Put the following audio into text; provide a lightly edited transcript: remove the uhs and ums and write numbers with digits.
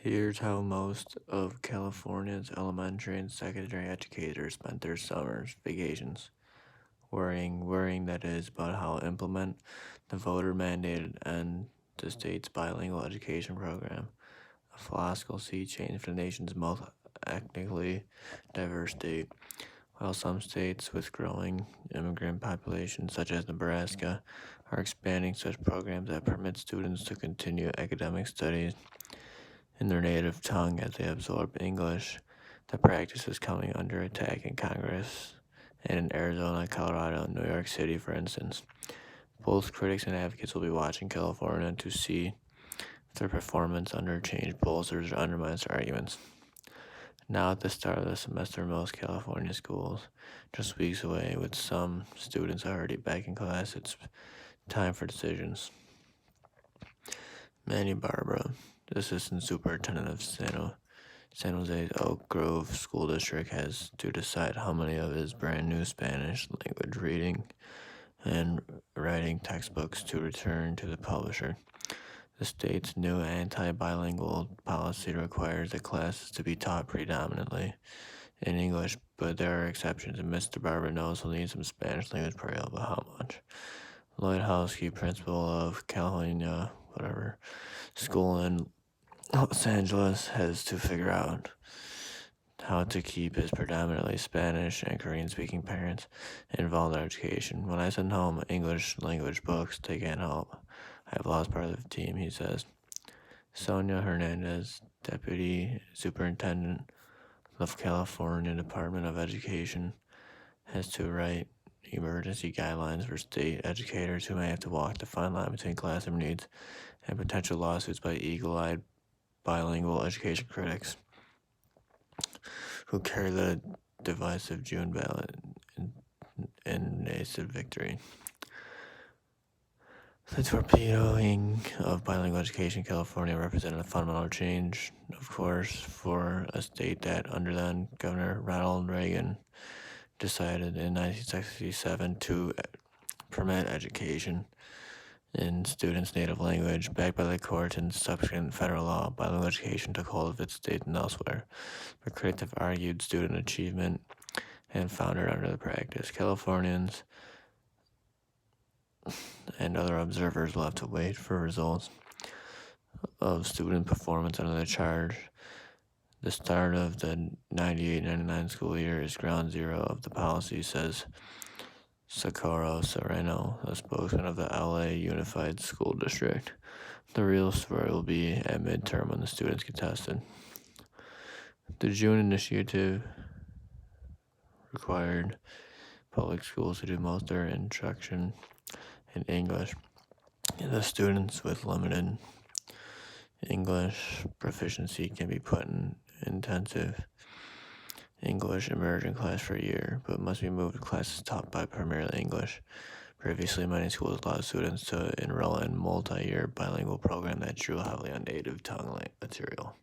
Here's how most of California's elementary and secondary educators spent their summers vacations. Worrying that is about how to implement the voter-mandated and the state's bilingual education program, a philosophical sea change for the nation's most ethnically diverse state. While some states with growing immigrant populations, such as Nebraska, are expanding such programs that permit students to continue academic studies in their native tongue as they absorb English, the practice is coming under attack in Congress and in Arizona, Colorado, and New York City, for instance. Both critics and advocates will be watching California to see if their performance under change bolsters or undermines their arguments. Now at the start of the semester, most California schools, just weeks away, with some students already back in class, it's time for decisions. Manny Barbara, the assistant superintendent of San Jose's Oak Grove School District, has to decide how many of his brand new Spanish language reading and writing textbooks to return to the publisher. The state's new anti-bilingual policy requires the classes to be taught predominantly in English, but there are exceptions, and Mr. Barber knows he'll need some Spanish language material, but how much? Lloyd Howsky, principal of California, school in Los Angeles, has to figure out how to keep his predominantly Spanish and Korean-speaking parents involved in their education. When I send home English language books, they can't help. I've lost part of the team, he says. Sonia Hernandez, deputy superintendent of California Department of Education, has to write emergency guidelines for state educators who may have to walk the fine line between classroom needs and potential lawsuits by eagle-eyed bilingual education critics who carry the divisive June ballot in nascent victory. The torpedoing of bilingual education in California represented a fundamental change, of course, for a state that, under then Governor Ronald Reagan, decided in 1967 to permit education in students' native language. Backed by the court and subsequent federal law, bilingual education took hold of its state and elsewhere. The critics have argued student achievement and foundered under the practice. Californians and other observers will have to wait for results of student performance under the charge. The start of the 98-99 school year is ground zero of the policy, says Socorro Sereno, a spokesman of the LA Unified School District. The real story will be at midterm when the students get tested. The June initiative required public schools to do most of their instruction in English. The students with limited English proficiency can be put in intensive English immersion class for a year, but must be moved to classes taught by primarily English. Previously, many schools allowed students to enroll in multi-year bilingual program that drew heavily on native tongue material.